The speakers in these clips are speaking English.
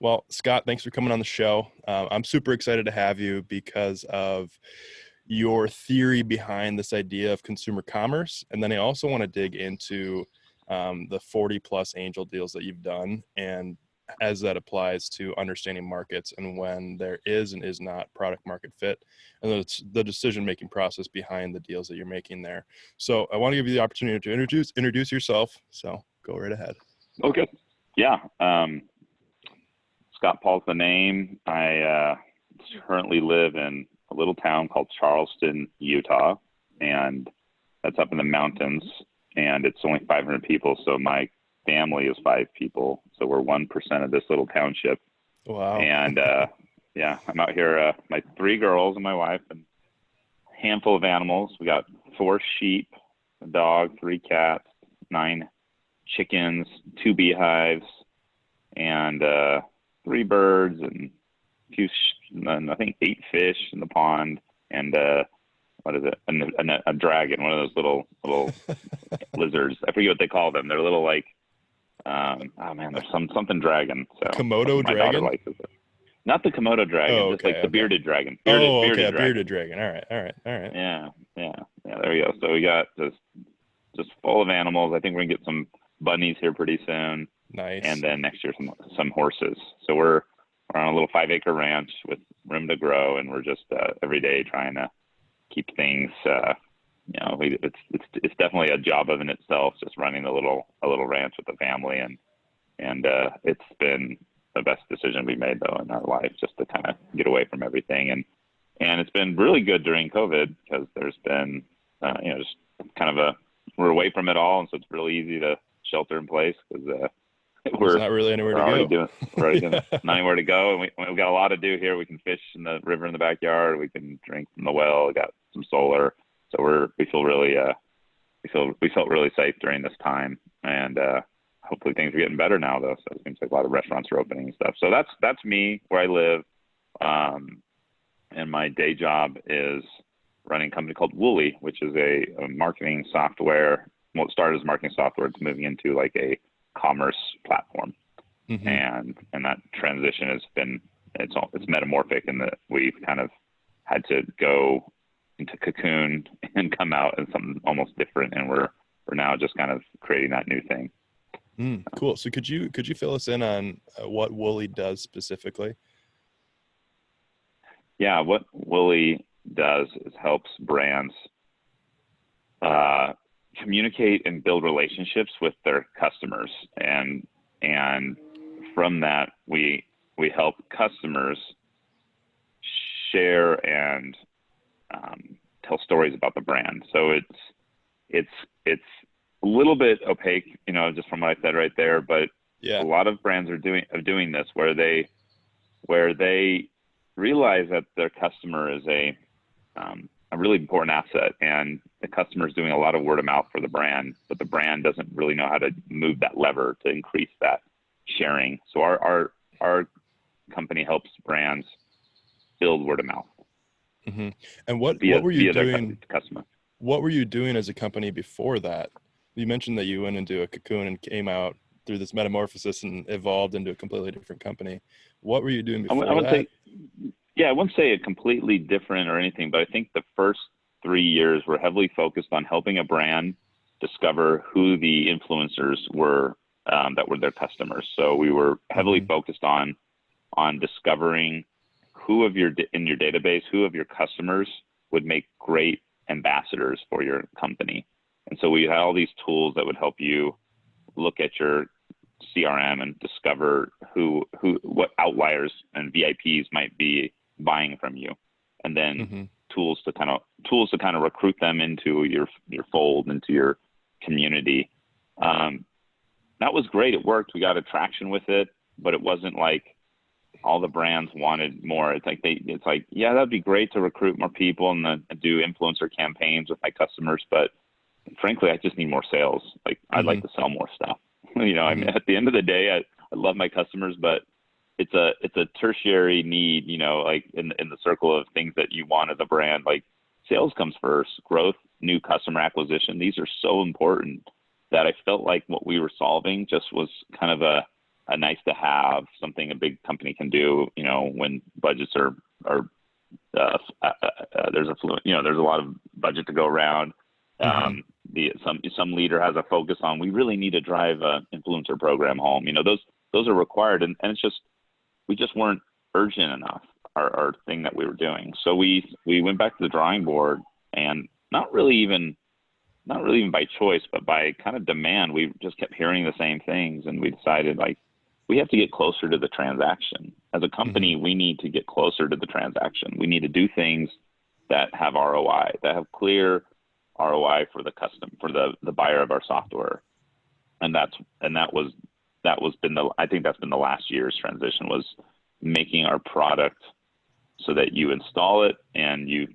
Well, Scott, thanks for coming on the show. I'm super excited to have you because of your theory behind this idea of consumer commerce. And then I also want to dig into the 40 plus angel deals that you've done and as that applies to understanding markets and when there is and is not product market fit and the decision making process behind the deals that you're making there. So I want to give you the opportunity to introduce yourself. So go right ahead. Okay. Yeah. Scott Paul's the name. I currently live in a little town called Charleston, Utah, and that's up in the mountains, and it's only 500 people. So my family is 5 people. So we're 1% of this little township. Wow. And yeah, I'm out here, my 3 girls and my wife and a handful of animals. We got 4 sheep, a dog, 3 cats, 9 chickens, 2 beehives, and 3 birds and I think 8 fish in the pond, and what is it? A dragon, one of those little lizards. I forget what they call them. They're little like oh man, there's something dragon. So Komodo my dragon? daughter likes it. Not the Komodo dragon, Oh, just okay, like the okay. bearded dragon. Okay, Bearded a bearded dragon. All right. Yeah. There we go. So we got just full of animals. I think we're gonna get some bunnies here pretty soon. Nice. And then next year some horses. So we're on a little 5-acre ranch with room to grow, and we're just every day trying to keep things. It's definitely a job of in itself, just running a little ranch with the family, and it's been the best decision we made though in our life, just to kind of get away from everything, and it's been really good during COVID because there's been just kind of we're away from it all, and so it's really easy to shelter in place because there's not really anywhere to go. We're already doing not anywhere to go, and we got a lot to do here. We can fish in the river in the backyard. We can drink from the well. We got some solar, so we feel really we felt really safe during this time, and hopefully things are getting better now though. So it seems like a lot of restaurants are opening and stuff. So that's me where I live, and my day job is running a company called Woolly, which is a marketing software. Well, it started as marketing software. It's moving into like a commerce platform. Mm-hmm. And that transition has been it's metamorphic in that we've kind of had to go into cocoon and come out as something almost different, and we're now just kind of creating that new thing. Cool. So could you fill us in on what Woolly does specifically? Yeah, what Woolly does is helps brands communicate and build relationships with their customers, and from that we help customers share and tell stories about the brand. So it's a little bit opaque, just from what I said right there, but yeah, a lot of brands are doing this where they realize that their customer is a really important asset, and the customer is doing a lot of word of mouth for the brand, but the brand doesn't really know how to move that lever to increase that sharing. So our company helps brands build word of mouth. Mm-hmm. And what were you doing? Customer. What were you doing as a company before that? You mentioned that you went into a cocoon and came out through this metamorphosis and evolved into a completely different company. What were you doing before that? I wouldn't say it completely different or anything, but I think the first 3 years were heavily focused on helping a brand discover who the influencers were that were their customers. So we were heavily focused on discovering who in your database, who of your customers would make great ambassadors for your company. And so we had all these tools that would help you look at your CRM and discover what outliers and VIPs might be buying from you, and then tools to kind of recruit them into your fold, into your community. That was great. It worked. We got traction with it, but it wasn't like all the brands wanted more. It's like, yeah, that'd be great to recruit more people and then do influencer campaigns with my customers, but frankly, I just need more sales. Like I'd like to sell more stuff. I mean, at the end of the day, I love my customers, but it's a tertiary need, like in the circle of things that you want as a brand. Like sales comes first, growth, new customer acquisition. These are so important that I felt like what we were solving just was kind of nice to have, something a big company can do, you know, when budgets are there's there's a lot of budget to go around. Some leader has a focus on, we really need to drive an influencer program home. You know, those are required, and it's just, we just weren't urgent enough, our thing that we were doing. So we went back to the drawing board, and not really even by choice, but by kind of demand. We just kept hearing the same things, and we decided, like, we have to get closer to the transaction. As a company, we need to get closer to the transaction. We need to do things that have ROI, that have clear ROI for the the buyer of our software. And I think that's been the last year's transition, was making our product so that you install it and you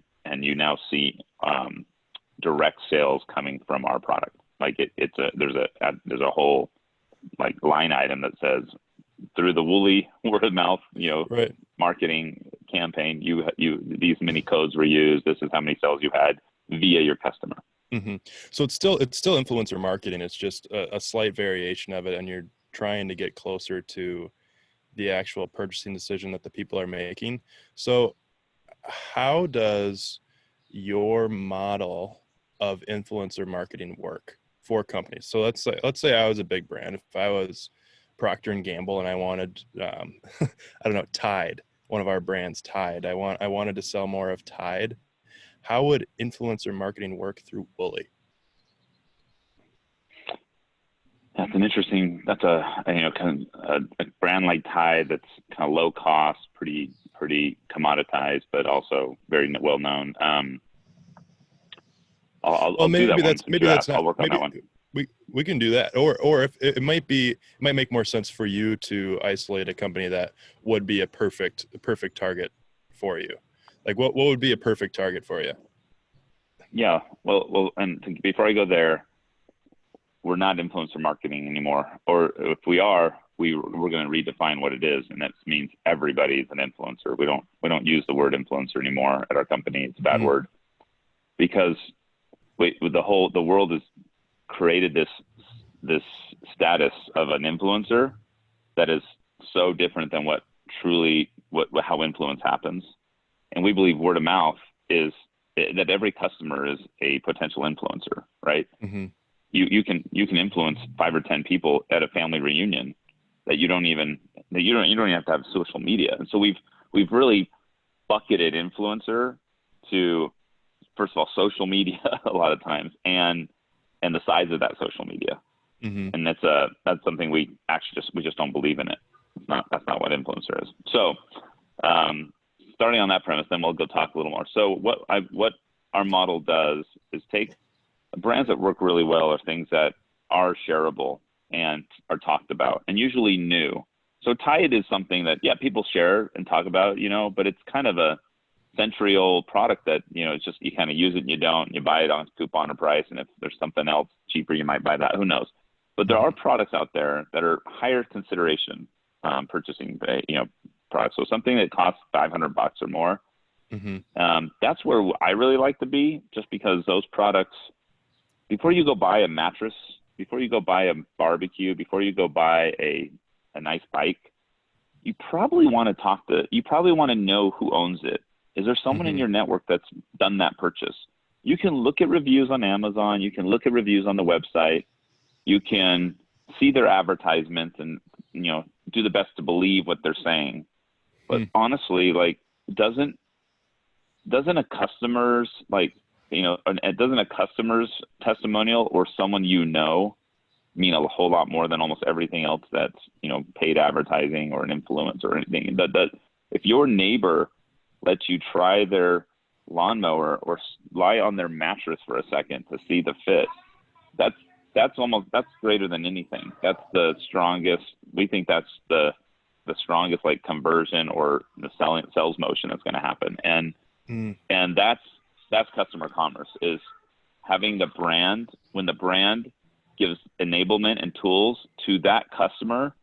now see direct sales coming from our product. Like there's a whole like line item that says, through the Wooly word of mouth, Right. marketing campaign, these many codes were used. This is how many sales you had via your customer. So it's still influencer marketing. It's just a slight variation of it, and you're trying to get closer to the actual purchasing decision that the people are making. So how does your model of influencer marketing work for companies? So let's say I was a big brand. If I was Procter and Gamble and I wanted, I don't know, Tide, one of our brands, Tide. I wanted to sell more of Tide. How would influencer marketing work through Wooly? That's a brand like Tide that's kind of low cost, pretty commoditized, but also very well known. I'll do that. I'll work on that one. We can do that, or if it might make more sense for you to isolate a company that would be a perfect target for you. Like what would be a perfect target for you? Yeah, well, and before I go there, we're not influencer marketing anymore, or if we are, we're going to redefine what it is, and that means everybody is an influencer. We don't use the word influencer anymore at our company. It's a bad word, because the world has created this status of an influencer that is so different than how influence happens. And we believe word of mouth is that every customer is a potential influencer, right? You can influence 5 or 10 people at a family reunion that you don't even have to have social media. And so we've really bucketed influencer to, first of all, social media a lot of times, and the size of that social media. And that's something we just don't believe in it. That's not what influencer is. So starting on that premise, then we'll go talk a little more. So what our model does is take brands that work really well, are things that are shareable and are talked about, and usually new. So Tide is something that, people share and talk about, but it's kind of a century-old product that, it's just, you kind of use it and you don't. You buy it on coupon or price, and if there's something else cheaper, you might buy that. Who knows? But there are products out there that are higher consideration purchasing, products. So something that costs $500 or more. That's where I really like to be, just because those products, before you go buy a mattress, before you go buy a barbecue, before you go buy a nice bike, you probably want to know who owns it. Is there someone in your network that's done that purchase? You can look at reviews on Amazon. You can look at reviews on the website. You can see their advertisements and, do the best to believe what they're saying. But honestly, like, doesn't a customer's testimonial or someone mean a whole lot more than almost everything else that's, paid advertising or an influence or anything? That if your neighbor lets you try their lawnmower or lie on their mattress for a second to see the fit, that's greater than anything. That's the strongest. We think that's the strongest, like, conversion or the sales motion that's going to happen. And that's customer commerce, is having the brand, when the brand gives enablement and tools to that customer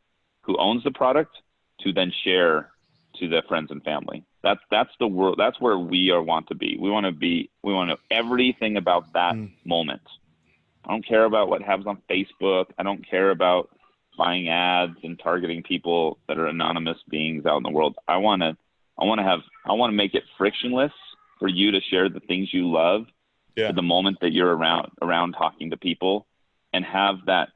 who owns the product to then share to their friends and family. That's the world. That's where we want to be. We want to know everything about that moment. I don't care about what happens on Facebook. I don't care about buying ads and targeting people that are anonymous beings out in the world. I want to make it frictionless for you to share the things you love Yeah. for the moment that you're around talking to people, and have that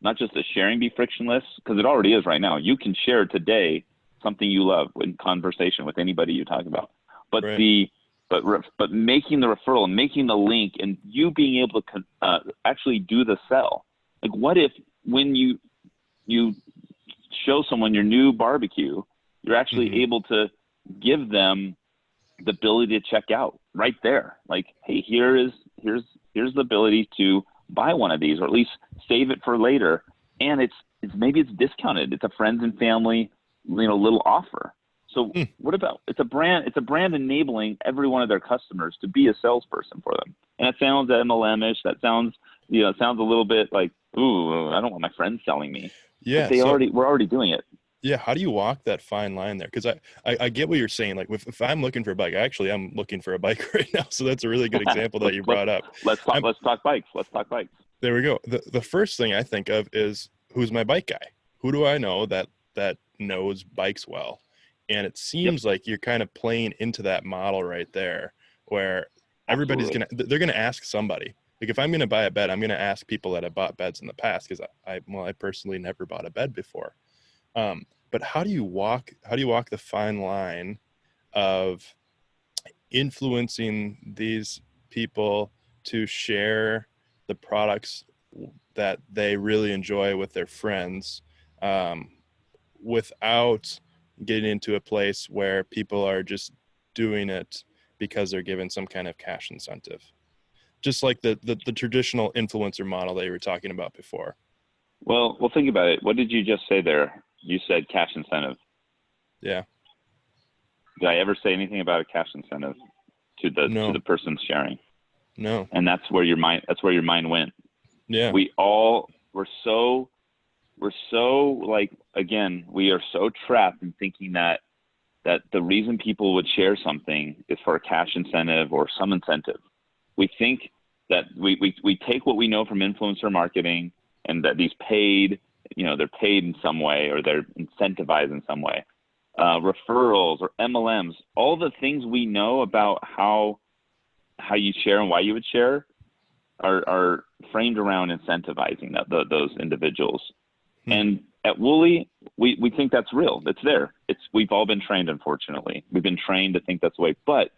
not just the sharing be frictionless, because it already is right now. You can share today something you love in conversation with anybody you talk about, but Right. but making the referral and making the link and you being able to actually do the sell. Like, what if when you show someone your new barbecue, you're actually able to give them the ability to check out right there. Like, hey, here's the ability to buy one of these, or at least save it for later. And it's maybe it's discounted. It's a friends and family, little offer. So what about, it's a brand enabling every one of their customers to be a salesperson for them. And that sounds MLM-ish. That sounds, it sounds a little bit like, ooh, I don't want my friends selling me. Yeah. But we're already doing it. Yeah, how do you walk that fine line there? Because I get what you're saying. Like, if I'm looking for a bike, actually I'm looking for a bike right now. So that's a really good example that you brought up. Let's talk bikes. There we go. The first thing I think of is, who's my bike guy? Who do I know that knows bikes well? And it seems like you're kind of playing into that model right there, where everybody's they're gonna ask somebody. Like, if I'm gonna buy a bed, I'm gonna ask people that have bought beds in the past, because I personally never bought a bed before. But how do you walk the fine line of influencing these people to share the products that they really enjoy with their friends, without getting into a place where people are just doing it because they're given some kind of cash incentive, just like the traditional influencer model that you were talking about before? Well, think about it. What did you just say there? You said cash incentive. Yeah. Did I ever say anything about a cash incentive to the person sharing? No. And that's where your mind went. Yeah. We're so like, again, we are so trapped in thinking that the reason people would share something is for a cash incentive or some incentive. We think that we take what we know from influencer marketing, and that these paid, they're paid in some way, or they're incentivized in some way. Referrals or MLMs, all the things we know about how you share and why you would share are framed around incentivizing those individuals. And at Wooly, we think that's real. It's there. We've all been trained, unfortunately. We've been trained to think that's the way. But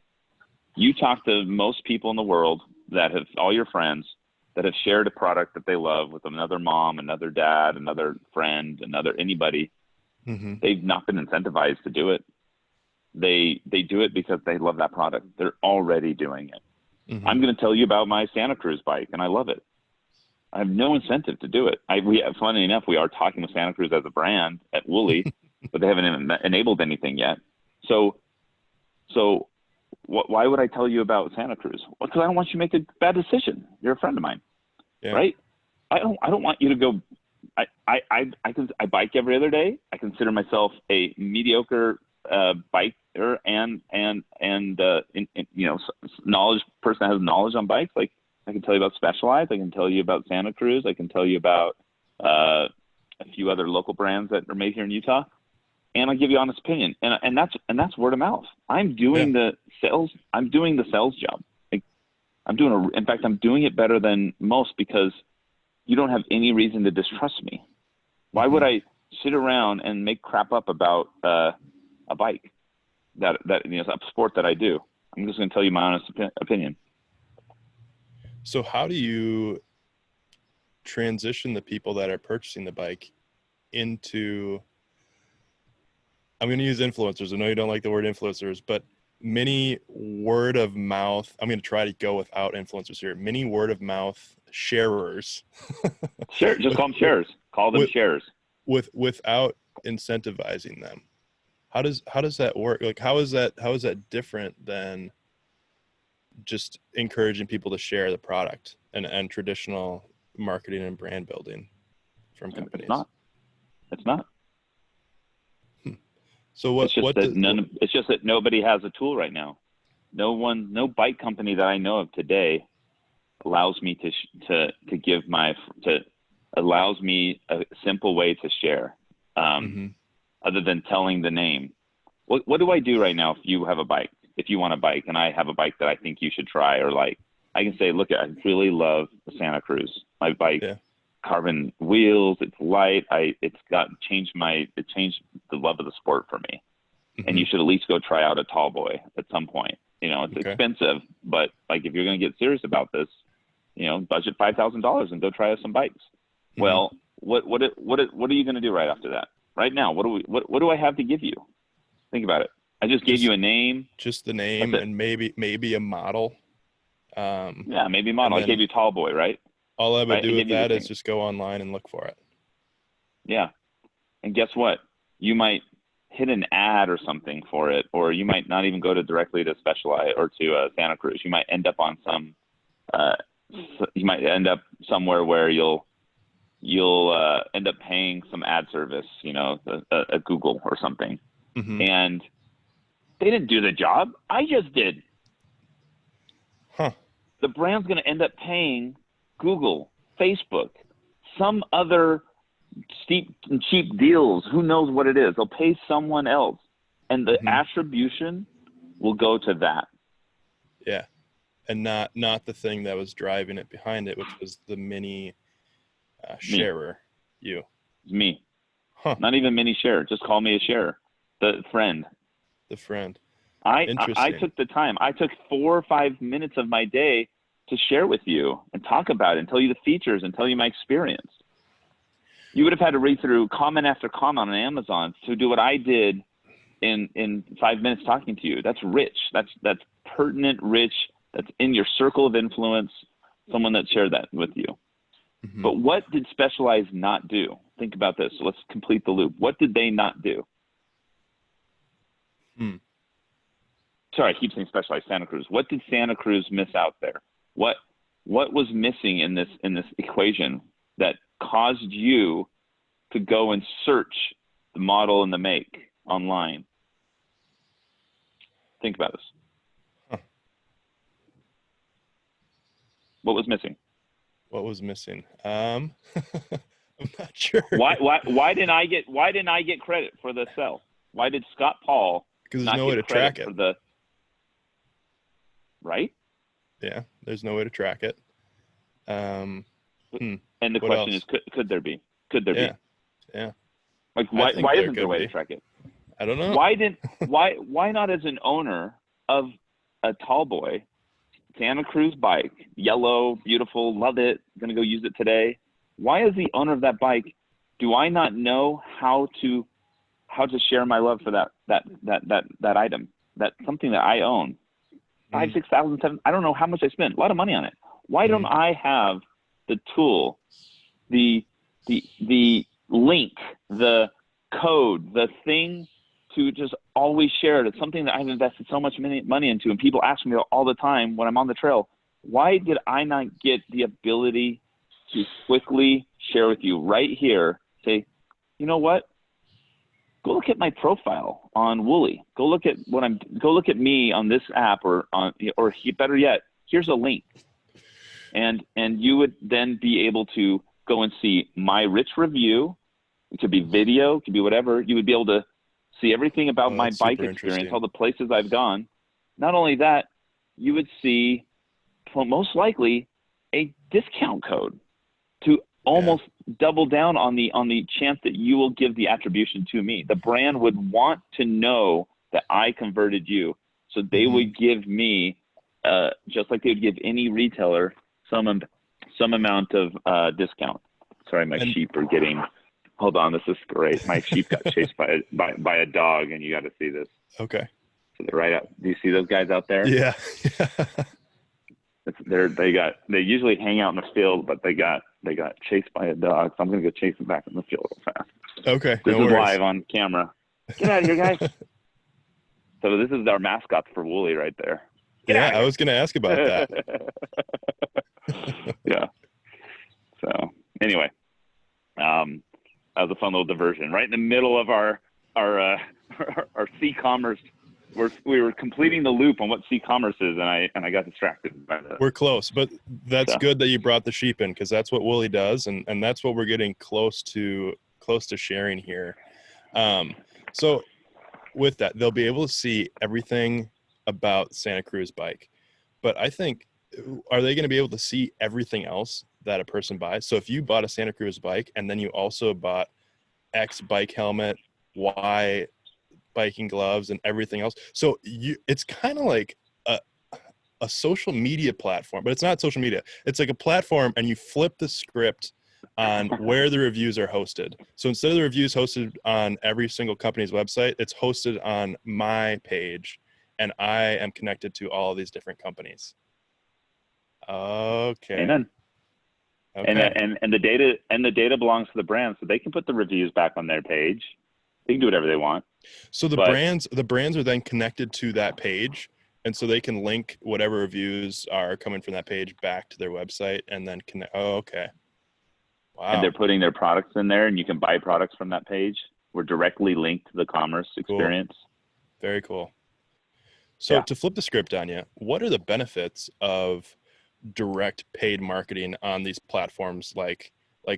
you talk to most people in the world, all your friends that have shared a product that they love with another mom, another dad, another friend, anybody. They've not been incentivized to do it. They do it because they love that product. They're already doing it. I'm going to tell you about my Santa Cruz bike, and I love it. I have no incentive to do it. Funny enough, we are talking with Santa Cruz as a brand at Wooly, but they haven't enabled anything yet. So why would I tell you about Santa Cruz? Well, because I don't want you to make a bad decision. You're a friend of mine, right? I don't want you to go. I bike every other day. I consider myself a mediocre biker and knowledge person that has knowledge on bikes. Like, I can tell you about Specialized. I can tell you about Santa Cruz. I can tell you about a few other local brands that are made here in Utah, and I'll give you honest opinion. And that's word of mouth. I'm doing the sales. I'm doing the sales job. Like, in fact, I'm doing it better than most, because you don't have any reason to distrust me. Why would I sit around and make crap up about a bike that a sport that I do? I'm just going to tell you my honest opinion. So how do you transition the people that are purchasing the bike into, I'm going to use influencers. I know you don't like the word influencers, but many word of mouth, I'm going to try to go without influencers here, many word of mouth sharers. Sure. Just call them sharers. Call them sharers. Without incentivizing them. How does that work? Like, how is that different than just encouraging people to share the product and traditional marketing and brand building from companies? It's not. So it's just that nobody has a tool right now. No bike company that I know of today allows me to give allows me a simple way to share, Mm-hmm. other than telling the name. What do I do right now if you have a bike? If you want a bike and I have a bike that I think you should try, or like, I can say, look, I really love the Santa Cruz. My bike, Yeah. carbon wheels, it's light. It changed the love of the sport for me. Mm-hmm. And you should at least go try out a tall boy at some point. You know, it's expensive, but like if you're going to get serious about this, you know, budget $5,000 and go try out some bikes. Mm-hmm. Well, what are you going to do right after that? Right now, what do I have to give you? Think about it. I just gave you a name. Just the name and maybe a model. Yeah, maybe a model. I gave you tall boy, right? All I would Right? do with that is just go online and look for it. Yeah. And guess what? You might hit an ad or something for it, or you might not even go directly to Specialized or to Santa Cruz. You might end up on you might end up somewhere where you'll end up paying some ad service, you know, a Google or something. Mm-hmm. And they didn't do the job. I just did. Huh. The brand's going to end up paying Google, Facebook, some other steep and cheap deals. Who knows what it is? They'll pay someone else, and the attribution will go to that. Yeah, and not the thing that was driving it behind it, which was the mini sharer. You. It's me. Huh. Not even mini share. Just call me a sharer. The friend. The friend. I took the time. I took 4 or 5 minutes of my day to share with you and talk about it and tell you the features and tell you my experience. You would have had to read through comment after comment on Amazon to do what I did in 5 minutes talking to you. That's rich. That's pertinent, rich. That's in your circle of influence, someone that shared that with you. Mm-hmm. But what did Specialized not do? Think about this. So let's complete the loop. What did they not do? Sorry, I keep saying Specialized. Santa Cruz. What did Santa Cruz miss out there? What was missing in this equation that caused you to go and search the model and the make online? Think about this. Huh. What was missing? What was missing? I'm not sure. Why didn't I get credit for the sell? Why did Scott Paul? Because there's no way to track it. Right? Yeah, there's no way to track it. And the question is, could there be? Could there be? Yeah. Like, why isn't there a way to track it? I don't know. Why not as an owner of a tall boy, Santa Cruz bike, yellow, beautiful, love it, gonna go use it today. Why, as the owner of that bike, do I not know how to share my love for that item? That's something that I own. 5,000, 6,000, 7,000. I don't know how much I spent. A lot of money on it. Why don't I have the tool, the link, the code, the thing to just always share it? It's something that I've invested so much money into, and people ask me all the time when I'm on the trail, why did I not get the ability to quickly share with you right here? Say, you know what? Go look at my profile on Woolly. Go look at me on this app, or better yet, here's a link. And you would then be able to go and see my rich review. It could be video, it could be whatever. You would be able to see everything about my bike experience, all the places I've gone. Not only that, you would see, well, most likely, a discount code to almost double down on the chance that you will give the attribution to me. The brand would want to know that I converted you, so they would give me, just like they would give any retailer, some amount of discount. Sorry, my sheep are getting. Hold on, this is great. My sheep got chased by a dog, and you got to see this. Okay. So they're right out. Do you see those guys out there? Yeah. They usually hang out in the field, but they got chased by a dog. So I'm gonna go chase them back in the field real fast. Okay. This is live on camera. Get out of here, guys. So this is our mascot for Woolly right there. I was gonna ask about that. Yeah. So anyway, that was a fun little diversion right in the middle of our e-commerce we were completing the loop on what C-commerce is, and I got distracted by that. We're close, but that's So. good that you brought the sheep in, because that's what Wooly does, and that's what we're getting close to sharing here. So with that, they'll be able to see everything about Santa Cruz bike, but I think, are they going to be able to see everything else that a person buys? So if you bought a Santa Cruz bike and then you also bought X bike helmet, Y biking gloves, and everything else, so it's kind of like a social media platform, but it's not social media. It's like a platform, and you flip the script on where the reviews are hosted. So instead of the reviews hosted on every single company's website, it's hosted on my page, and I am connected to all of these different companies. Okay. Amen. Okay. And the data belongs to the brand, so they can put the reviews back on their page. They can do whatever they want. So the brands are then connected to that page, and so they can link whatever reviews are coming from that page back to their website, and then connect. Oh, okay. Wow. And they're putting their products in there, and you can buy products from that page. We're directly linked to the commerce experience. Cool. Very cool. So to flip the script on you, what are the benefits of direct paid marketing on these platforms like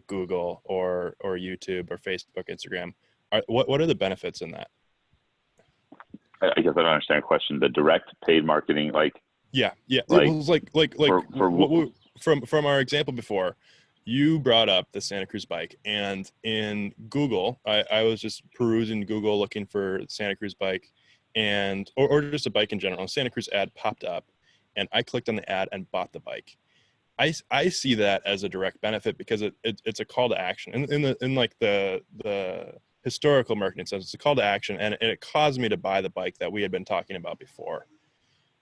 Google or YouTube or Facebook, Instagram? What are the benefits in that? I guess I don't understand the question. The direct paid marketing, like yeah, like, it was like from our example before, you brought up the Santa Cruz bike, and in Google, I was just perusing Google looking for Santa Cruz bike, and or just a bike in general. A Santa Cruz ad popped up, and I clicked on the ad and bought the bike. I see that as a direct benefit because it's a call to action. In like the historical marketing sense, it's a call to action, and it caused me to buy the bike that we had been talking about before.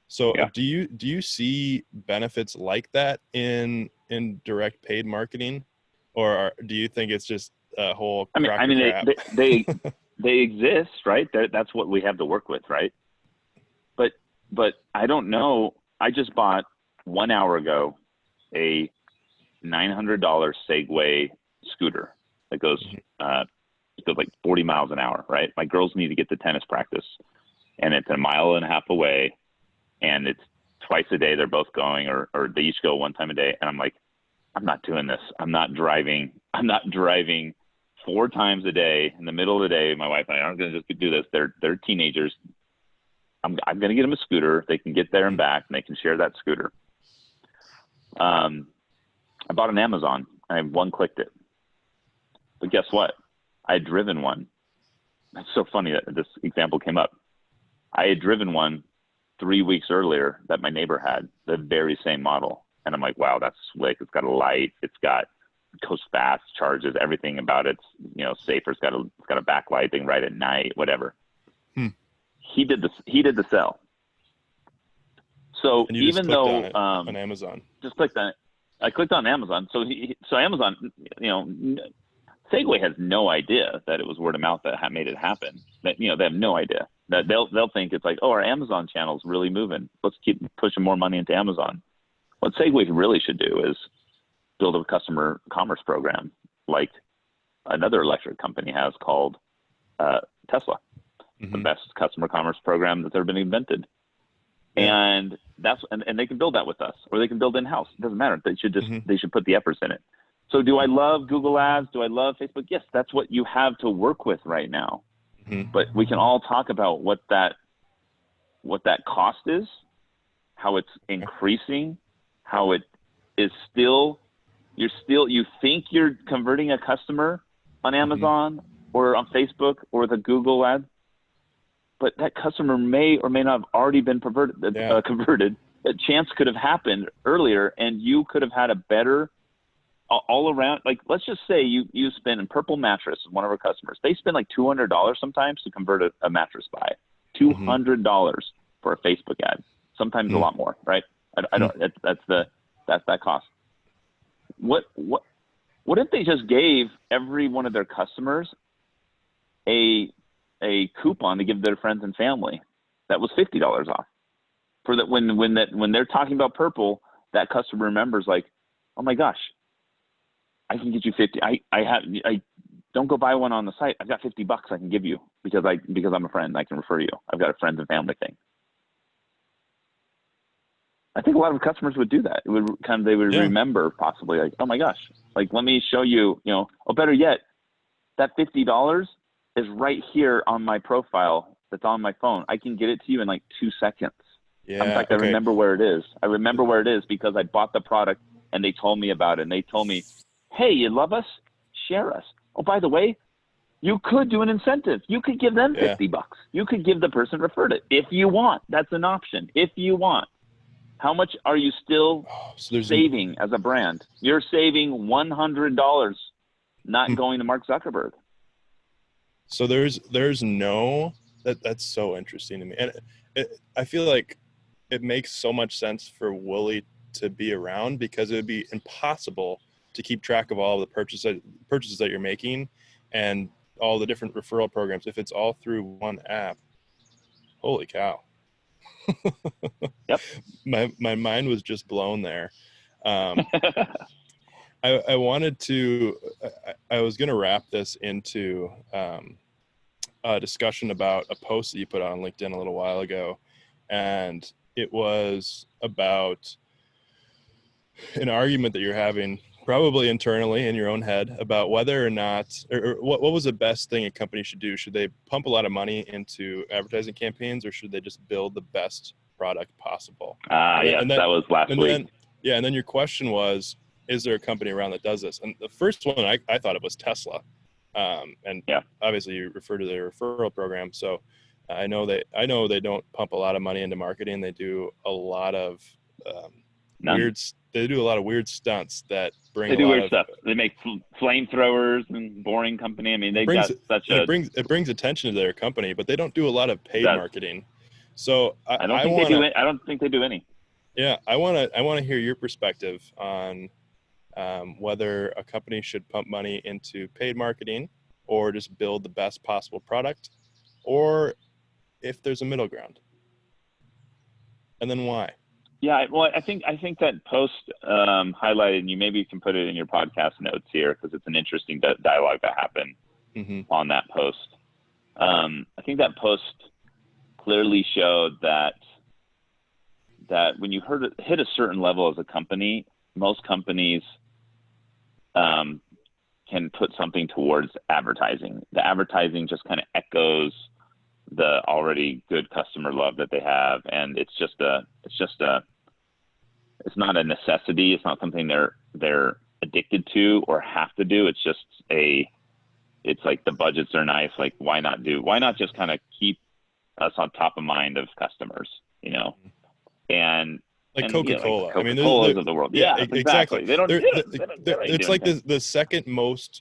So do you see benefits like that in direct paid marketing, or do you think it's just a whole I mean they exist, right? That's what we have to work with, right? But I don't know. I just bought 1 hour ago a $900 Segway scooter that goes like 40 miles an hour, right? My girls need to get to tennis practice, and it's a mile and a half away, and it's twice a day they're both going, or they each go one time a day. And I'm like, I'm not doing this. I'm not driving 4 times a day in the middle of the day. My wife and I aren't going to just do this. They're teenagers. I'm going to get them a scooter. They can get there and back, and they can share that scooter. I bought an Amazon. I one-clicked it. But guess what? I had driven one. It's so funny that this example came up. I had driven one 3 weeks earlier that my neighbor had, the very same model. And I'm like, wow, that's slick. It's got a light. It goes fast, charges, everything about it's, safer. It's got a backlight thing right at night, whatever. He did the sell. So even though on Amazon, just clicked on it. I clicked on Amazon. So Amazon, Segway has no idea that it was word of mouth that made it happen. That they have no idea. That they'll think it's like, oh, our Amazon channel's really moving. Let's keep pushing more money into Amazon. What Segway really should do is build a customer commerce program like another electric company has called Tesla, the best customer commerce program that's ever been invented. And and they can build that with us, or they can build in-house. It doesn't matter. They should put the efforts in it. So do I love Google Ads? Do I love Facebook? Yes, that's what you have to work with right now. But we can all talk about what that cost is, how it's increasing, how it is you think you're converting a customer on Amazon or on Facebook or the Google ad, but that customer may or may not have already been converted. That chance could have happened earlier, and you could have had a better all around. Like, let's just say you spend in Purple Mattress, one of our customers. They spend like $200 sometimes to convert a mattress buy. $200 for a Facebook ad. Sometimes a lot more, right? I don't. That's that cost. What if they just gave every one of their customers a coupon to give their friends and family that was $50 off, for that when they're talking about Purple, that customer remembers, like, oh my gosh, I can get you 50. don't go buy one on the site. I've got $50 I can give you because I'm a friend. I can refer you. I've got a friends and family thing. I think a lot of customers would do that. It would they would remember possibly like, oh my gosh, like, let me show you, or better yet, that $50 is right here on my profile. That's on my phone. I can get it to you in like 2 seconds. Yeah. In fact, I remember where it is. I remember where it is because I bought the product and they told me about it. And they told me, hey, you love us? Share us. Oh, by the way, you could do an incentive. You could give them $50. You could give the person referred it if you want. That's an option. If you want. How much are you still saving as a brand? You're saving $100 not going to Mark Zuckerberg. So there's that's so interesting to me. And I feel like it makes so much sense for Wooly to be around because it would be impossible to keep track of all the purchases that you're making and all the different referral programs if it's all through one app. Holy cow. Yep. My mind was just blown there. I wanted to, I was going to wrap this into a discussion about a post that you put on LinkedIn a little while ago. And it was about an argument that you're having probably internally in your own head about whether or not, or what was the best thing a company should do? Should they pump a lot of money into advertising campaigns or should they just build the best product possible? Yes, that was last week. And then your question was, is there a company around that does this? And the first one, I thought it was Tesla. Obviously you refer to their referral program. So I know they don't pump a lot of money into marketing. They do a lot of they do a lot of weird stunts that bring. They do weird stuff. They make flamethrowers and Boring Company. I mean, it brings attention to their company, but they don't do a lot of paid marketing. So I don't think they do any. Yeah, I want to hear your perspective on whether a company should pump money into paid marketing or just build the best possible product, or if there's a middle ground, and then why. Yeah, well, I think that post highlighted, and maybe you can put it in your podcast notes here because it's an interesting dialogue that happened on that post. I think that post clearly showed that when you hit a certain level as a company, most companies can put something towards advertising. The advertising just kind of echoes the already good customer love that they have, and it's not a necessity. It's not something they're addicted to or have to do. It's like the budgets are nice. Like, why not just kind of keep us on top of mind of customers, and like Coca-Cola. Like Coca-Colas of the world. Yeah, exactly. They don't. It's like the second most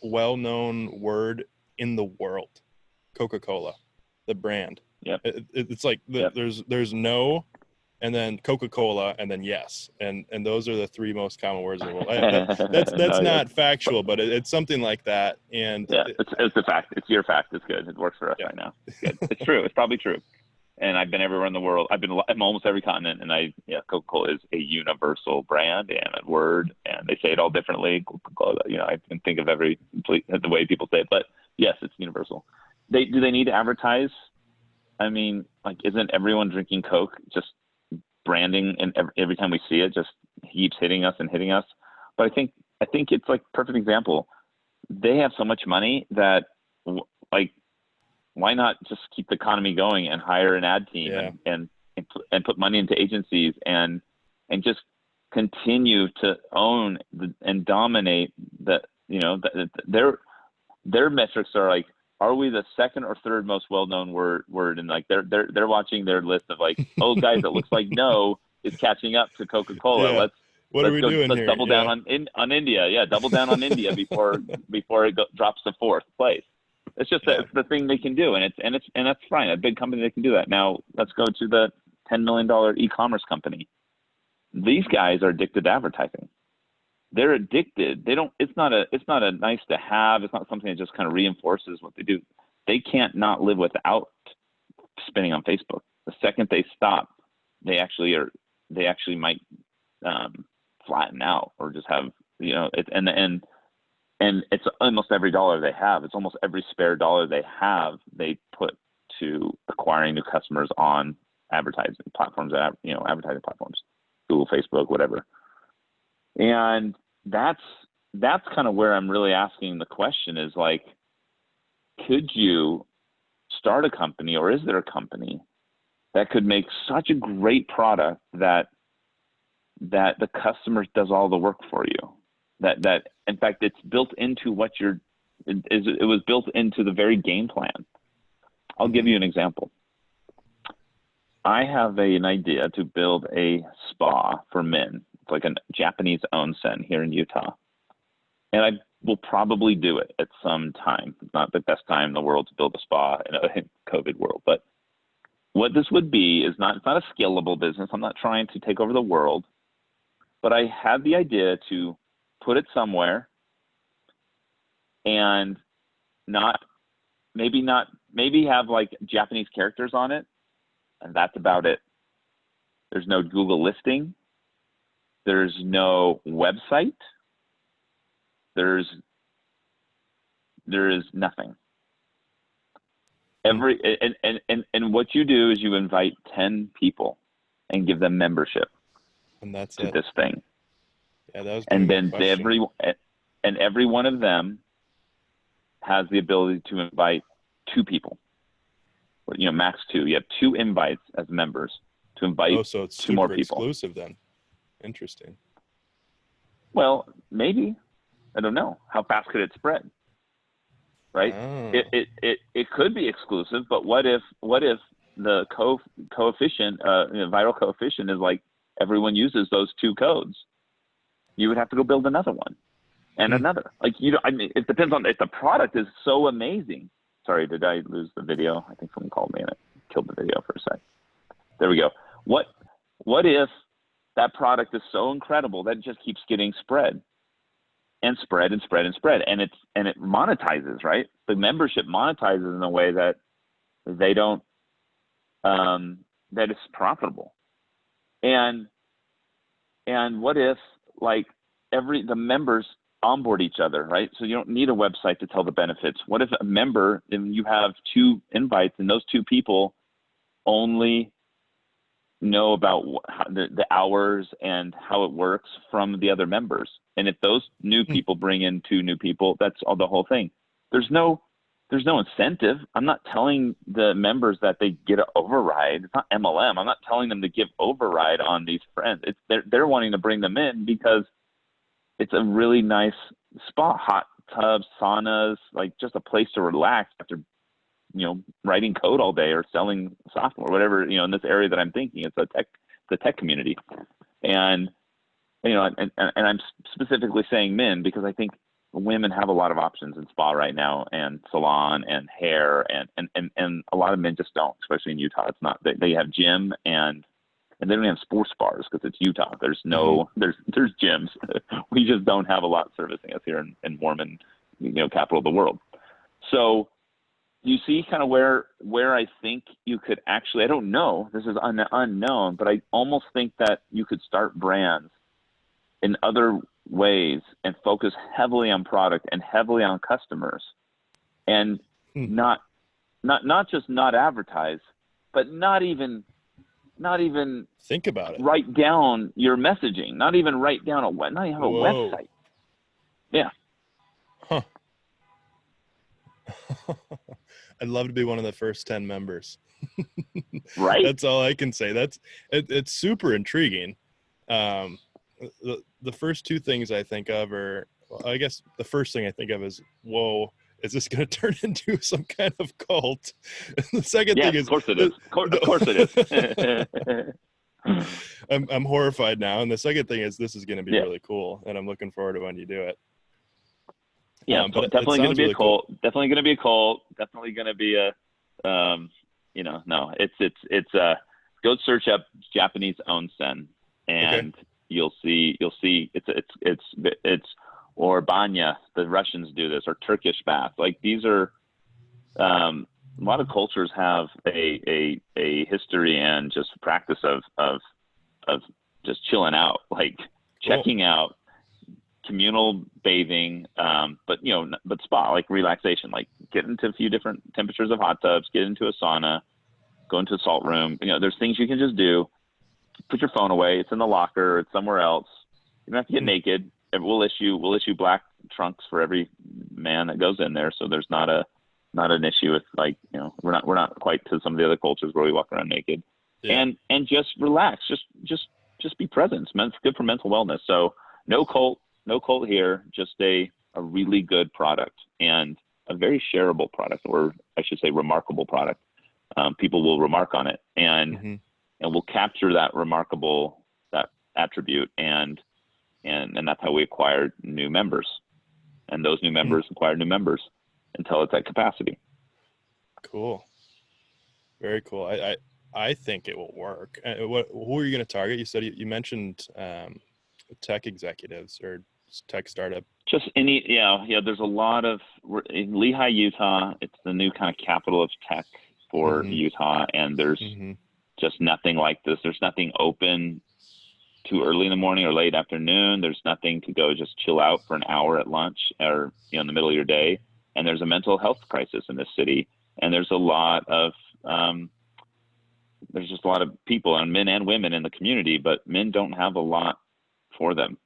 well-known word in the world. Coca-Cola, the brand. Yeah. It's like there's no, and then Coca-Cola, and then yes, and those are the three most common words in the world. That's not factual, but it's something like that. And it's a fact. It's your fact. It's good. It works for us right now. It's good. It's true. It's probably true. And I've been everywhere in the world. I'm almost every continent, and Coca-Cola is a universal brand and a word, and they say it all differently. Coca-Cola, I can think of the way people say it, but yes, it's universal. Do they need to advertise? I mean, like, isn't everyone drinking Coke? Just branding, and every time we see it, just keeps hitting us and hitting us. But I think it's like a perfect example. They have so much money that, like, why not just keep the economy going and hire an ad team and put money into agencies and just continue to own and dominate their metrics are like, are we the second or third most well-known word? And like they're watching their list of like, oh guys, it looks like No is catching up to Coca-Cola. Yeah. Let's double down on India. Yeah, double down on India before it drops to fourth place. It's just it's the thing they can do, and that's fine. A big company, they can do that. Now let's go to the $10 million e-commerce company. These guys are addicted to advertising. They're addicted. It's not a nice to have. It's not something that just kind of reinforces what they do. They can't not live without spending on Facebook. The second they stop, they actually might flatten out or just have, and it's almost every dollar they have. It's almost every spare dollar they have, they put to acquiring new customers on advertising platforms, advertising platforms, Google, Facebook, whatever. And that's kind of where I'm really asking the question is like, could you start a company, or is there a company that could make such a great product that the customer does all the work for you? That in fact, it's built into it was built into the very game plan. I'll give you an example. I have an idea to build a spa for men. It's like a Japanese onsen here in Utah. And I will probably do it at some time. It's not the best time in the world to build a spa in a COVID world. But what this would be is it's not a scalable business. I'm not trying to take over the world. But I had the idea to put it somewhere and maybe have like Japanese characters on it. And that's about it. There's no Google listing. There's no website. There is nothing. And what you do is you invite 10 people and give them membership. And that's to it. This thing. Yeah, that was and then every one of them has the ability to invite 2 people. Max 2. You have 2 invites as members to invite so it's 2 more people. Exclusive then. Interesting. Well, maybe. I don't know. How fast could it spread? Right? Oh. It could be exclusive, but what if the coefficient, viral coefficient is like everyone uses those 2 codes? You would have to go build another one and another. Like it depends on if the product is so amazing. Sorry, did I lose the video? I think someone called me and it killed the video for a sec. There we go. What if that product is so incredible that it just keeps getting spread and spread and spread and spread, and it monetizes, right? The membership monetizes in a way that they don't that is profitable. And what if like the members onboard each other, right? So you don't need a website to tell the benefits. What if a member, and you have 2 invites, and those 2 people only know about the hours and how it works from the other members? And if those new people bring in 2 new people, that's all the whole thing. There's no incentive. I'm not telling the members that they get an override. It's not MLM. I'm not telling them to give override on these friends. They're wanting to bring them in because it's a really nice spa, hot tubs, saunas, like just a place to relax after, writing code all day or selling software, whatever, in this area that I'm thinking. It's the tech community. And, and I'm specifically saying men because I think women have a lot of options in spa right now, and salon and hair, and a lot of men just don't, especially in Utah. It's not, they have gym and they don't have sports bars because it's Utah. There's there's gyms. We just don't have a lot servicing us here in Mormon, capital of the world. So you see kind of where I think you could actually, I don't know, this is unknown, but I almost think that you could start brands in other ways and focus heavily on product and heavily on customers, and not just not advertise, but not even think about it. Write down your messaging. Not even write down a website. Yeah. Huh. I'd love to be one of the first 10 members. Right. That's all I can say. It's super intriguing. The first 2 things I think of are, I guess the first thing I think of is, whoa, is this going to turn into some kind of cult? And the second thing is, of course it is. Of course it is. I'm horrified now. And the second thing is, this is going to be really cool. And I'm looking forward to when you do it. Yeah, but definitely going to be really a cult. Cool. Definitely going to be a cult. Definitely going to be a, no, it's go search up Japanese onsen, and you'll see it's or banya. The Russians do this, or Turkish bath. Like these are, a lot of cultures have a history and just practice of just chilling out, like checking out, communal bathing, but but spa, like relaxation, like get into a few different temperatures of hot tubs, get into a sauna, go into a salt room. There's things you can just do. Put your phone away. It's in the locker. It's somewhere else. You don't have to get naked. And we'll issue black trunks for every man that goes in there. So there's not an issue with, like, we're not quite to some of the other cultures where we walk around naked. Yeah. And just relax. Just be present. It's good for mental wellness. So no cult here. Just a really good product, and a very shareable product, or I should say remarkable product. People will remark on it, and we'll capture that attribute, and that's how we acquired new members, and those new members acquire new members until it's at capacity. Cool. Very cool. I think it will work. Who are you going to target? You said you mentioned tech executives or tech startup. Just there's a lot of, in Lehi, Utah. It's the new kind of capital of tech for Utah, and there's just nothing like this. There's nothing open too early in the morning or late afternoon. There's nothing to go just chill out for an hour at lunch or in the middle of your day. And there's a mental health crisis in this city, and there's a lot of there's just a lot of people, and men and women in the community, but men don't have a lot for them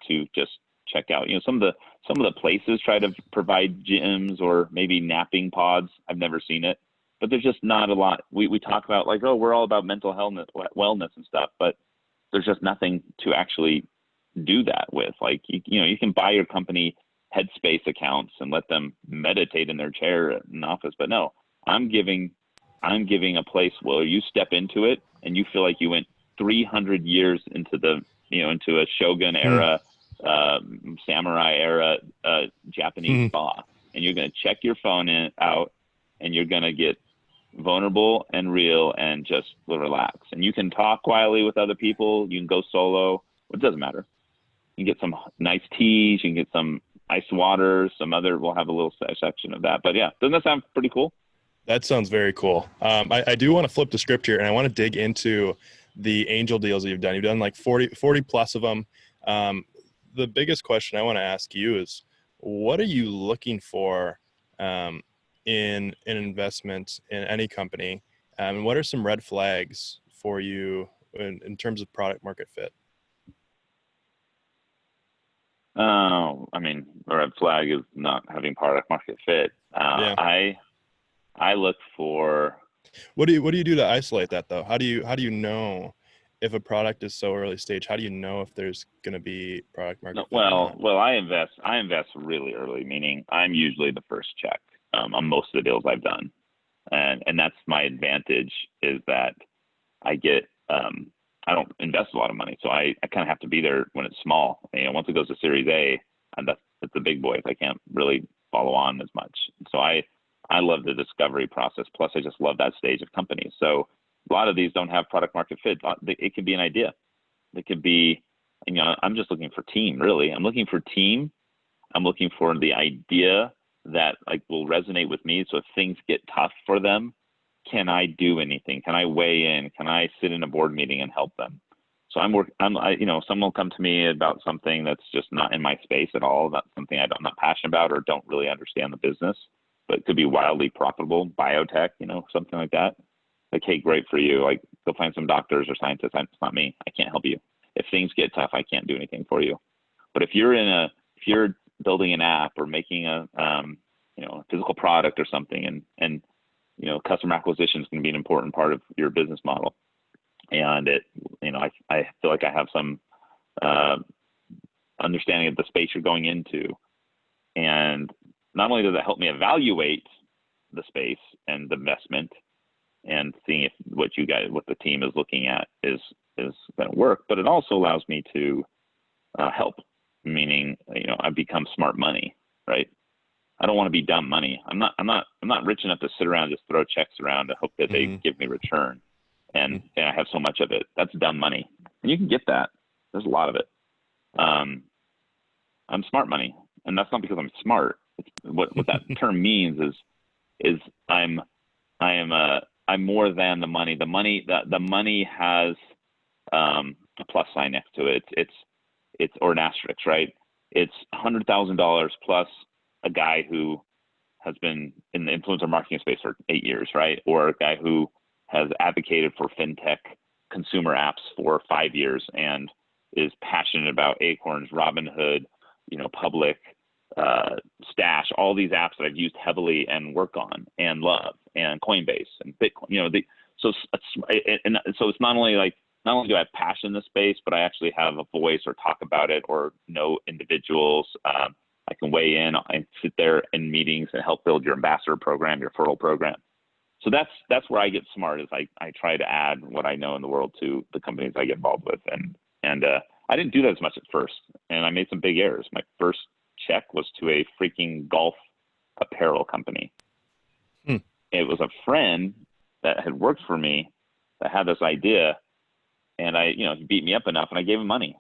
to just check out. Some of the places try to provide gyms or maybe napping pods. I've never seen it, but there's just not a lot. We talk about, like, oh, we're all about mental health, wellness and stuff, but there's just nothing to actually do that with. Like, you can buy your company Headspace accounts and let them meditate in their chair in an office, but no, I'm giving a place where you step into it and you feel like you went 300 years into into a Shogun era, samurai era, Japanese spa, and you're going to check your phone out, and you're going to get vulnerable and real and just relax. And you can talk quietly with other people. You can go solo. It doesn't matter. You can get some nice teas. You can get some ice water. We'll have a little section of that. But yeah, doesn't that sound pretty cool? That sounds very cool. I do want to flip the script here, and I want to dig into the angel deals that you've done. You've done like 40 plus of them. The biggest question I want to ask you is, what are you looking for in an investment in any company? And what are some red flags for you in terms of product market fit? A red flag is not having product market fit. I look for. What do you do to isolate that, though? How do you know if a product is so early stage? How do you know if there's going to be product market fit? Well, I invest really early, meaning I'm usually the first check on most of the deals I've done, and that's my advantage, is that I get I don't invest a lot of money, so I kind of have to be there when it's small. Once it goes to Series A, and that's the big boys, I can't really follow on as much. So I love the discovery process. Plus, I just love that stage of companies. So a lot of these don't have product market fit. It could be an idea. It could be, I'm just looking for team, really. I'm looking for team. I'm looking for the idea that, like, will resonate with me. So if things get tough for them, can I do anything? Can I weigh in? Can I sit in a board meeting and help them? So someone will come to me about something that's just not in my space at all. That's something I'm not passionate about or don't really understand the business, but it could be wildly profitable, biotech, something like that. Like, hey, great for you. Like, go find some doctors or scientists. It's not me. I can't help you. If things get tough, I can't do anything for you. But if you're building an app or making a physical product or something, and customer acquisition is going to be an important part of your business model, and I feel like I have some understanding of the space you're going into, and not only does it help me evaluate the space and the investment and seeing if what the team is looking at is going to work, but it also allows me to help, meaning, I become smart money, right? I don't want to be dumb money. I'm not rich enough to sit around and just throw checks around and hope that they give me return. And I have so much of it. That's dumb money. And you can get that. There's a lot of it. I'm smart money. And that's not because I'm smart. What that term means is I'm more than the money. The money has a plus sign next to it. It's or an asterisk, right? it's $100,000 plus a guy who has been in the influencer marketing space for 8 years, right? Or a guy who has advocated for fintech consumer apps for 5 years and is passionate about Acorns, Robinhood, Public, Stash, all these apps that I've used heavily and work on and love, and Coinbase and Bitcoin. So it's not only do I have passion in the space, but I actually have a voice or talk about it or know individuals. I can weigh in and sit there in meetings and help build your ambassador program, your referral program. So that's where I get smart, is I try to add what I know in the world to the companies I get involved with. And I didn't do that as much at first, and I made some big errors. My first check was to a freaking golf apparel company. It was a friend that had worked for me that had this idea, and he beat me up enough, and I gave him money.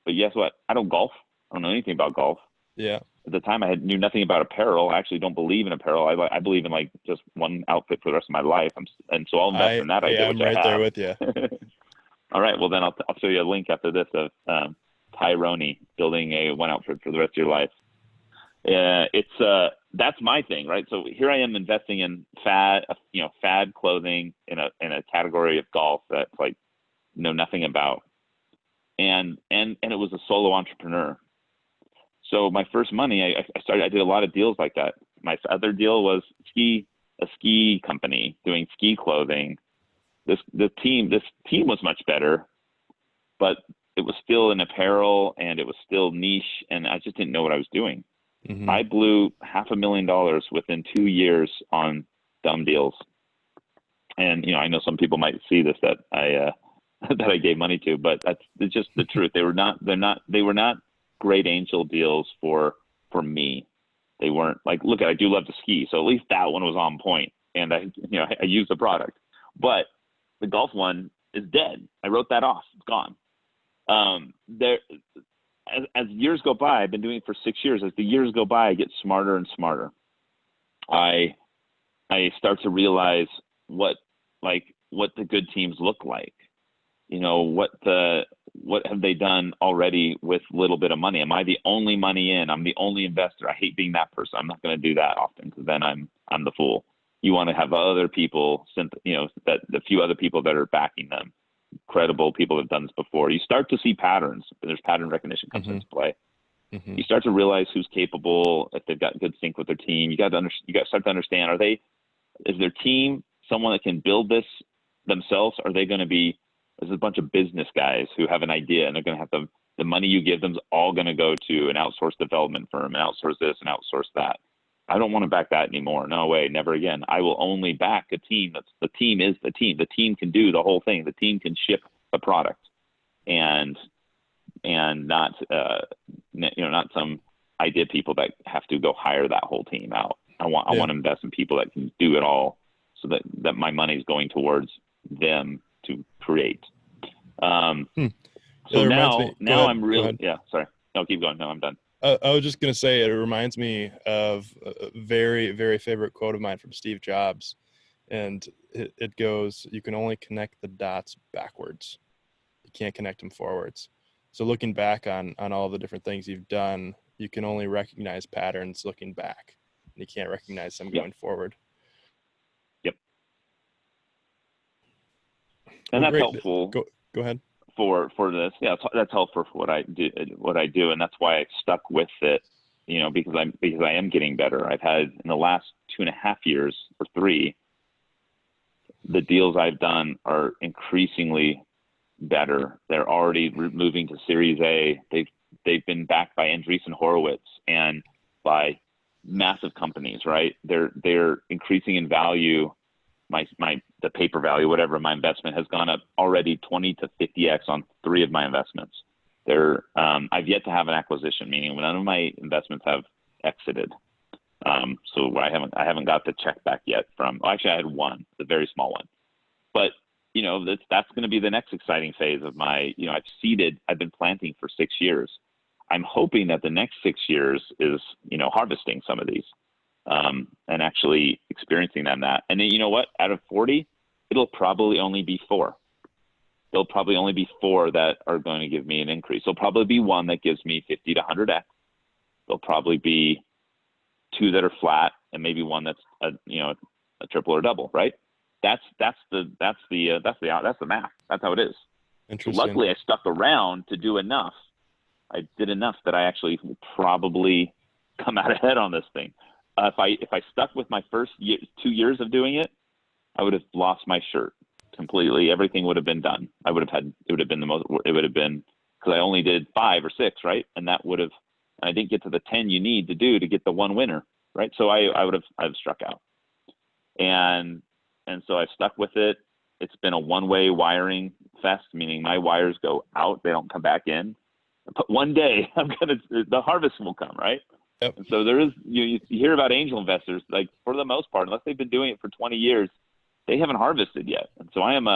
But guess what? I don't golf. I don't know anything about golf. Yeah. At the time, I knew nothing about apparel. I actually don't believe in apparel. I believe in just one outfit for the rest of my life. And so I'll invest in that idea. I'm right there with you. All right. Well, then I'll show you a link after this of Tyrone building a one outfit for the rest of your life. That's my thing, right? So here I am investing in fad clothing in a category of golf that know nothing about, and it was a solo entrepreneur. So my first money, I did a lot of deals like that. My other deal was a ski company doing ski clothing. This team was much better, but it was still in apparel and it was still niche, and I just didn't know what I was doing. Mm-hmm. I blew $500,000 within 2 years on dumb deals. And I know some people might see this that I gave money to, but it's just the truth. They were not great angel deals for me. They weren't look, I do love to ski, so at least that one was on point, and I used the product. But the golf one is dead. I wrote that off. It's gone. As years go by, I've been doing it for 6 years. As the years go by, I get smarter and smarter. I start to realize what the good teams look like. What have they done already with little bit of money? Am I the only money in? I'm the only investor. I hate being that person. I'm not going to do that often, because then I'm the fool. You want to have other people, that the few other people that are backing them, credible people that have done this before. You start to see patterns. There's pattern recognition comes into play. Mm-hmm. You start to realize who's capable, if they've got good sync with their team. You got to start to understand, is their team someone that can build this themselves? Are they going to be, there's a bunch of business guys who have an idea, and they're going to have the money you give them is all going to go to an outsourced development firm, and outsource this and outsource that. I don't want to back that anymore. No way, never again. I will only back a team. The team is the team. The team can do the whole thing. The team can ship a product, and not not some idea people that have to go hire that whole team out. I want to invest in people that can do it all, so that my money is going towards them to create. So now I'm really, sorry. No, keep going. No, I'm done. I was just going to say, it reminds me of a very, very favorite quote of mine from Steve Jobs. And it goes, you can only connect the dots backwards. You can't connect them forwards. So looking back on all the different things you've done, you can only recognize patterns looking back. And you can't recognize them going forward. Yep. And that's helpful. Go ahead. For this, that's helpful for what I do, and that's why I stuck with it. Because I am getting better. I've had, in the last 2.5 years or 3, the deals I've done are increasingly better. They're already moving to Series A. They've been backed by Andreessen Horowitz and by massive companies. Right? They're increasing in value. The paper value, whatever, my investment has gone up already 20 to 50x on 3 of my investments. I've yet to have an acquisition, meaning none of my investments have exited. So I haven't got the check back yet actually I had one, the very small one, but that's going to be the next exciting phase of my, I've been planting for 6 years. I'm hoping that the next 6 years is, harvesting some of these. And actually experiencing that. And then, you know what? Out of 40, it'll probably only be 4. There'll probably only be 4 that are going to give me an increase. There'll probably be one that gives me 50 to 100x. There'll probably be 2 that are flat and maybe 1 that's a triple or double, right? That's the math. That's how it is. So Interesting. luckily I stuck around to do enough. I did enough that I actually will probably come out ahead on this thing. If I stuck with my first 2 years of doing it, I would have lost my shirt completely. Everything would have been done. It would have been because I only did 5 or 6, right? And I didn't get to the 10 you need to do to get the one winner, right? So I would have struck out. And so I stuck with it. It's been a one-way wiring fest, meaning my wires go out, they don't come back in. But one day the harvest will come, right? Yep. And so there is, you hear about angel investors, like for the most part, unless they've been doing it for 20 years, they haven't harvested yet. And so I am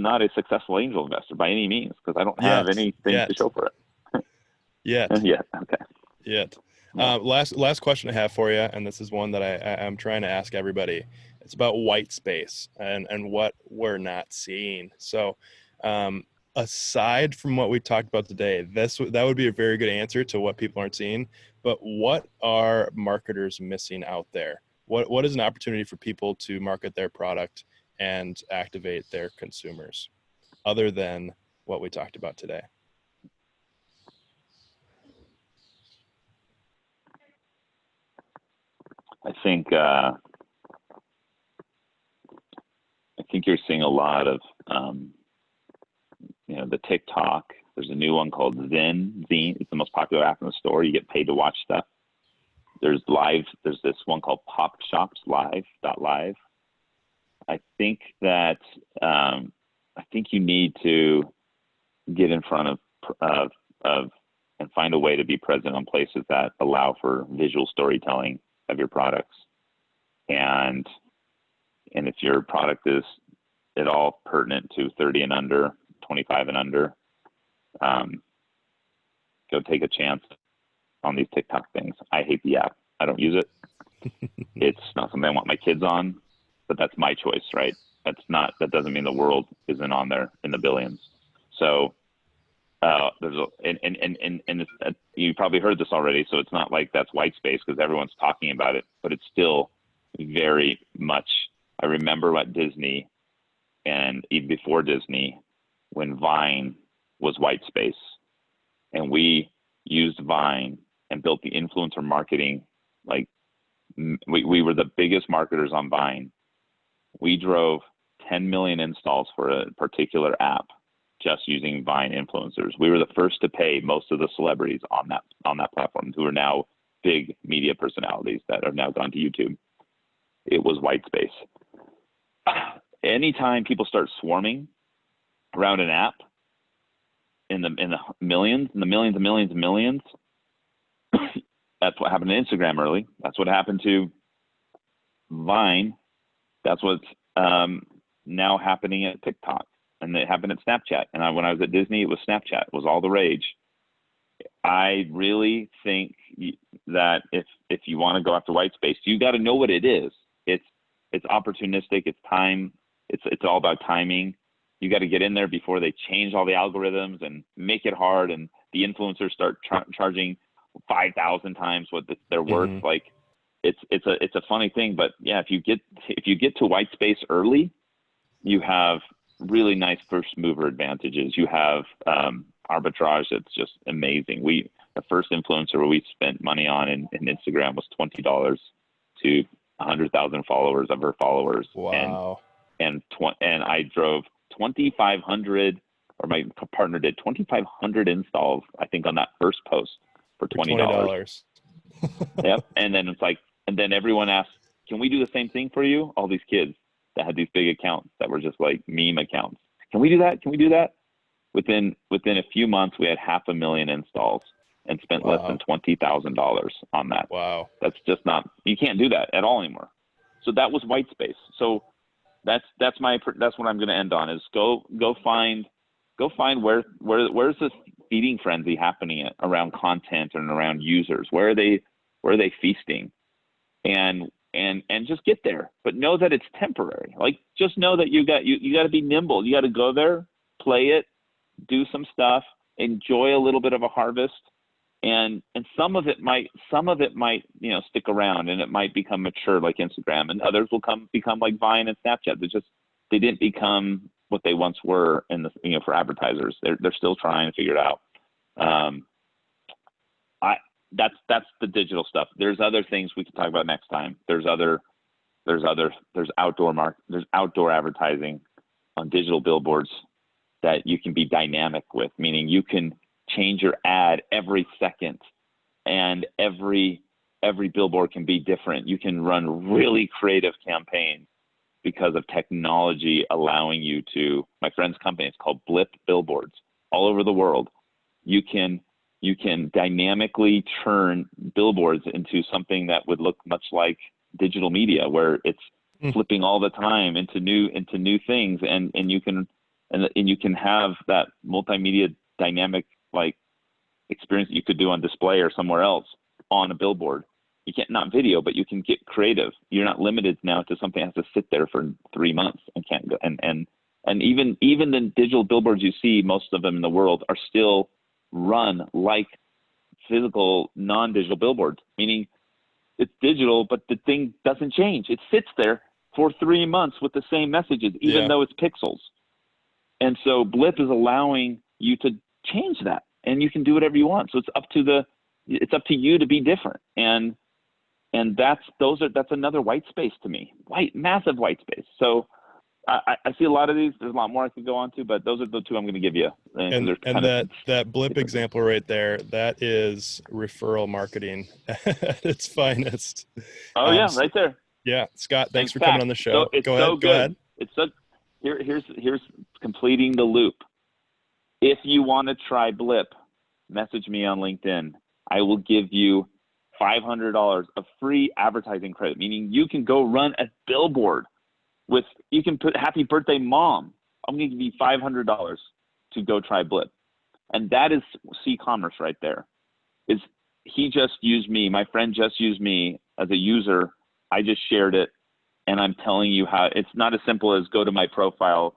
not a successful angel investor by any means, because I don't have anything to show for it. Yet. Okay. Yet. Last question I have for you, and this is one that I'm trying to ask everybody. It's about white space and what we're not seeing. So, aside from what we talked about today, that would be a very good answer to what people aren't seeing. But what are marketers missing out there? What is an opportunity for people to market their product and activate their consumers, other than what we talked about today? I think you're seeing a lot of the TikTok. There's a new one called Zine. It's the most popular app in the store. You get paid to watch stuff. There's this one called Pop Shops Live.live. I think that you need to get in front of and find a way to be present on places that allow for visual storytelling of your products. And if your product is at all pertinent to 30 and under, 25 and under, go take a chance on these TikTok things. I hate the app. I don't use it. It's not something I want my kids on, but that's my choice, right? That doesn't mean the world isn't on there in the billions. So you probably heard this already, so it's not like that's white space because everyone's talking about it, but it's still very much. I remember at Disney, and even before Disney, when Vine was white space, and we used Vine and built the influencer marketing. Like we were the biggest marketers on Vine. We drove 10 million installs for a particular app just using Vine influencers. We were the first to pay most of the celebrities on that platform, who are now big media personalities that have now gone to YouTube. It was white space. Anytime people start swarming around an app in the millions, that's what happened to Instagram early. That's what happened to Vine. That's what's now happening at TikTok, and it happened at Snapchat. And when I was at Disney, it was Snapchat. It was all the rage. I really think that if you want to go after white space, you got to know what it is. It's opportunistic. It's time. It's all about timing. You got to get in there before they change all the algorithms and make it hard, and the influencers start charging 5,000 times what they're worth. Mm-hmm. Like it's a funny thing, but yeah, if you get to white space early, you have really nice first mover advantages. You have arbitrage that's just amazing. The first influencer we spent money on in Instagram was $20 to 100,000 followers of her followers. Wow. And I drove 2,500, or my partner did 2,500 installs, I think, on that first post for $20. Yep. And then it's like, and then everyone asked, can we do the same thing for you? All these kids that had these big accounts that were just like meme accounts. Can we do that? Can we do that? Within a few months, we had 500,000 installs and spent less than $20,000 on that. Wow. That's just not, you can't do that at all anymore. So that was white space. So that's what I'm going to end on, is go find where's this feeding frenzy happening around content and around users. Where are they feasting? And just get there, but know that it's temporary. Like, just know that you got to be nimble. You got to go there, play it, do some stuff, enjoy a little bit of a harvest, and some of it might stick around and it might become mature like Instagram, and others will become like Vine and Snapchat. They didn't become what they once were in the for advertisers. They're still trying to figure it out. That's the digital stuff. There's other things we can talk about next time. There's outdoor advertising on digital billboards that you can be dynamic with, meaning you can change your ad every second, and every billboard can be different. You can run really creative campaigns because of technology allowing you to. My friend's company, it's called Blip Billboards, all over the world. You can dynamically turn billboards into something that would look much like digital media, where it's flipping all the time into new things, and you can have that multimedia dynamic like experience that you could do on display or somewhere else on a billboard. You can't, not video, but you can get creative. You're not limited now to something that has to sit there for 3 months and can't go. And even the digital billboards you see, most of them in the world are still run like physical non-digital billboards, meaning it's digital, but the thing doesn't change. It sits there for 3 months with the same messages, even though it's pixels. And so Blip is allowing you to change that, and you can do whatever you want. So it's up to you to be different. And that's another white space to me, massive white space. So I see a lot of these. There's a lot more I could go on to, but those are the two I'm going to give you. And that Blip example right there, that is referral marketing at its finest. Oh yeah, right there. Yeah, Scott, thanks for coming on the show. Go ahead. Here's completing the loop. If you want to try Blip, message me on LinkedIn. I will give you $500 of free advertising credit, meaning you can go run a billboard you can put "Happy Birthday, Mom." I'm going to give you $500 to go try Blip. And that is C-commerce right there. He just used me. My friend just used me as a user. I just shared it. And I'm telling you how it's not as simple as go to my profile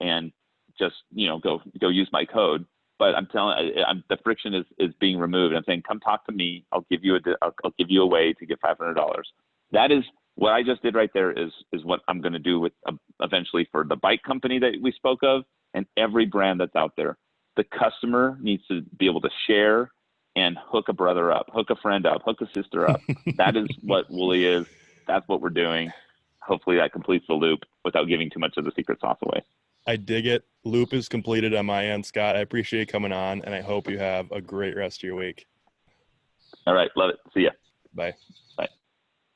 and just, go use my code. But I'm telling the friction is being removed. I'm saying, come talk to me. I'll give you a way to get $500. That is what I just did right there is what I'm going to do with eventually for the bike company that we spoke of and every brand that's out there. The customer needs to be able to share and hook a brother up, hook a friend up, hook a sister up. That is what Wooly is. That's what we're doing. Hopefully that completes the loop without giving too much of the secret sauce away. I dig it. Loop is completed on my end, Scott. I appreciate you coming on, and I hope you have a great rest of your week. All right. Love it. See ya. Bye. Bye.